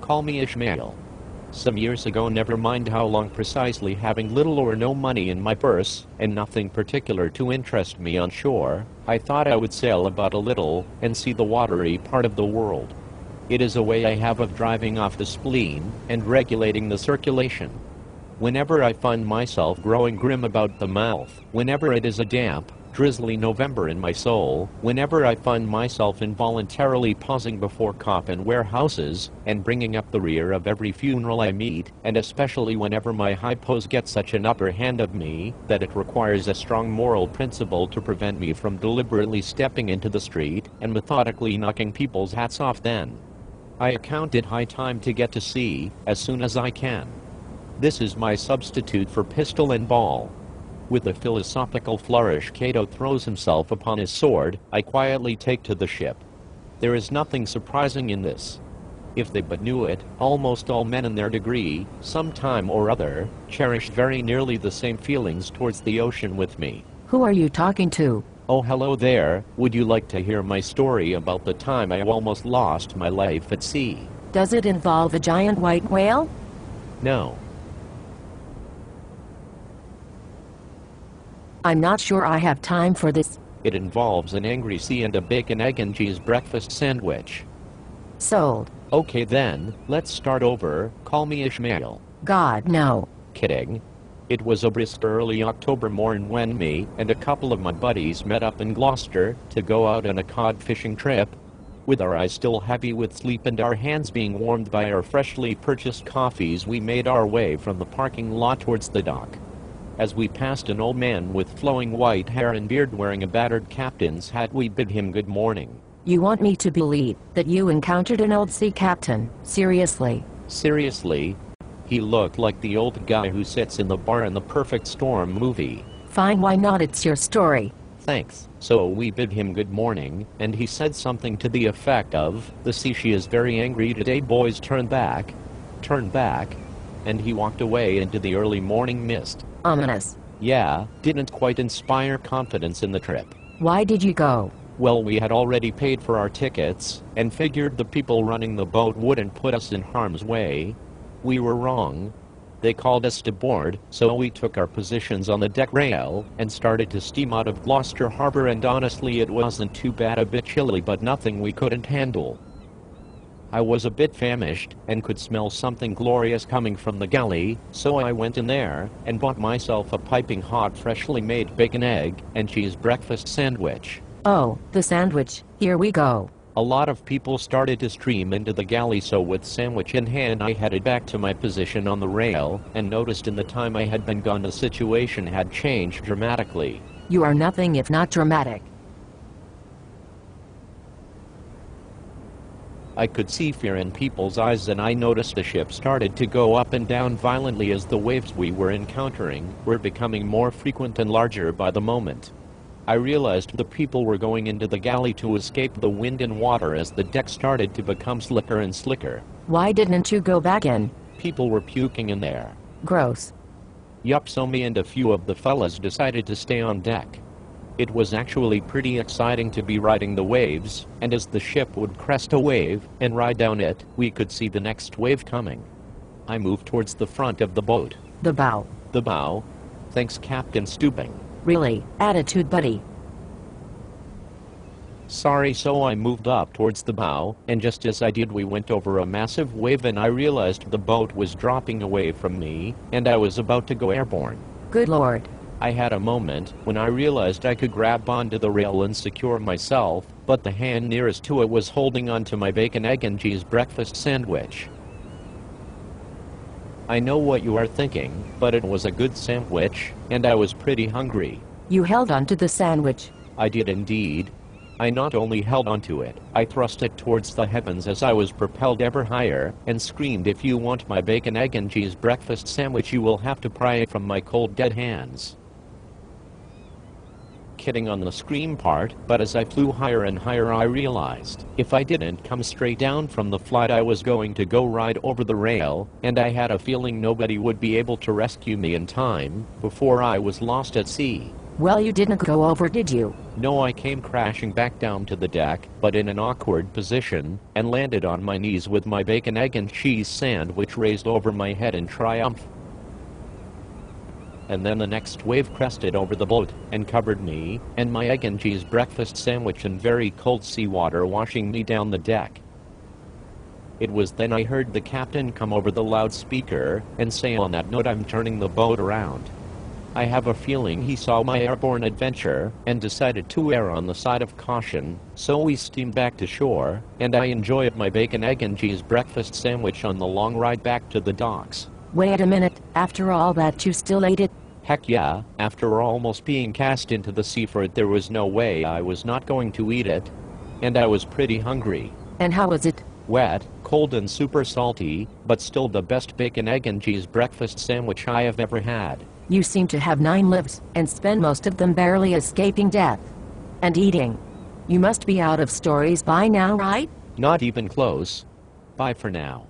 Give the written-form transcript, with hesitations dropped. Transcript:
Call me Ishmael. Some years ago, never mind how long precisely, having little or no money in my purse, and nothing particular to interest me on shore, I thought I would sail about a little, and see the watery part of the world. It is a way I have of driving off the spleen, and regulating the circulation. Whenever I find myself growing grim about the mouth, whenever it is a damp, drizzly November in my soul, whenever I find myself involuntarily pausing before coffin warehouses, and bringing up the rear of every funeral I meet, and especially whenever my high pose gets such an upper hand of me, that it requires a strong moral principle to prevent me from deliberately stepping into the street, and methodically knocking people's hats off, then I account it high time to get to sea, as soon as I can. This is my substitute for pistol and ball. With a philosophical flourish, Cato throws himself upon his sword. I quietly take to the ship. There is nothing surprising in this. If they but knew it, almost all men in their degree, some time or other, cherish very nearly the same feelings towards the ocean with me. Who are you talking to? Oh, hello there. Would you like to hear my story about the time I almost lost my life at sea? Does it involve a giant white whale? No. I'm not sure I have time for this. It involves an angry sea and a bacon, egg and cheese breakfast sandwich. Sold. Okay then, let's start over. Call me Ishmael. God, no. Kidding. It was a brisk early October morn when me and a couple of my buddies met up in Gloucester to go out on a cod fishing trip. With our eyes still heavy with sleep and our hands being warmed by our freshly purchased coffees, we made our way from the parking lot towards the dock. As we passed an old man with flowing white hair and beard wearing a battered captain's hat, we bid him good morning. You want me to believe that you encountered an old sea captain? Seriously? Seriously? He looked like the old guy who sits in the bar in the Perfect Storm movie. Fine, why not? It's your story. Thanks. So we bid him good morning, and he said something to the effect of, "The sea, she is very angry today, boys, turn back. Turn back." And he walked away into the early morning mist. Ominous. Yeah, didn't quite inspire confidence in the trip. Why did you go? Well, we had already paid for our tickets, and figured the people running the boat wouldn't put us in harm's way. We were wrong. They called us to board, so we took our positions on the deck rail, and started to steam out of Gloucester Harbor, and honestly it wasn't too bad, a bit chilly but nothing we couldn't handle. I was a bit famished, and could smell something glorious coming from the galley, so I went in there, and bought myself a piping hot freshly made bacon, egg, and cheese breakfast sandwich. Oh, the sandwich, here we go. A lot of people started to stream into the galley, so with sandwich in hand I headed back to my position on the rail, and noticed in the time I had been gone the situation had changed dramatically. You are nothing if not dramatic. I could see fear in people's eyes, and I noticed the ship started to go up and down violently as the waves we were encountering were becoming more frequent and larger by the moment. I realized the people were going into the galley to escape the wind and water as the deck started to become slicker and slicker. Why didn't you go back in? People were puking in there. Gross. Yup, so me and a few of the fellas decided to stay on deck. It was actually pretty exciting to be riding the waves, and as the ship would crest a wave and ride down it, we could see the next wave coming. I moved towards the front of the boat. The bow. The bow? Thanks, Captain, stooping. Really, attitude buddy. Sorry, so I moved up towards the bow, and just as I did we went over a massive wave and I realized the boat was dropping away from me, and I was about to go airborne. Good lord. I had a moment when I realized I could grab onto the rail and secure myself, but the hand nearest to it was holding onto my bacon, egg and cheese breakfast sandwich. I know what you are thinking, but it was a good sandwich, and I was pretty hungry. You held onto the sandwich. I did indeed. I not only held onto it, I thrust it towards the heavens as I was propelled ever higher, and screamed, "If you want my bacon, egg and cheese breakfast sandwich, you will have to pry it from my cold dead hands." Kidding on the scream part, but as I flew higher and higher I realized, if I didn't come straight down from the flight I was going to go right over the rail, and I had a feeling nobody would be able to rescue me in time, before I was lost at sea. Well, you didn't go over, did you? No, I came crashing back down to the deck, but in an awkward position, and landed on my knees with my bacon, egg, and cheese sandwich raised over my head in triumph. And then the next wave crested over the boat, and covered me, and my egg and cheese breakfast sandwich in very cold seawater, washing me down the deck. It was then I heard the captain come over the loudspeaker, and say, "On that note, I'm turning the boat around." I have a feeling he saw my airborne adventure, and decided to err on the side of caution, so we steamed back to shore, and I enjoyed my bacon, egg, and cheese breakfast sandwich on the long ride back to the docks. Wait a minute, after all that you still ate it? Heck yeah, after almost being cast into the sea for it, there was no way I was not going to eat it. And I was pretty hungry. And how was it? Wet, cold, and super salty, but still the best bacon, egg, and cheese breakfast sandwich I have ever had. You seem to have 9 lives, and spend most of them barely escaping death. And eating. You must be out of stories by now, right? Not even close. Bye for now.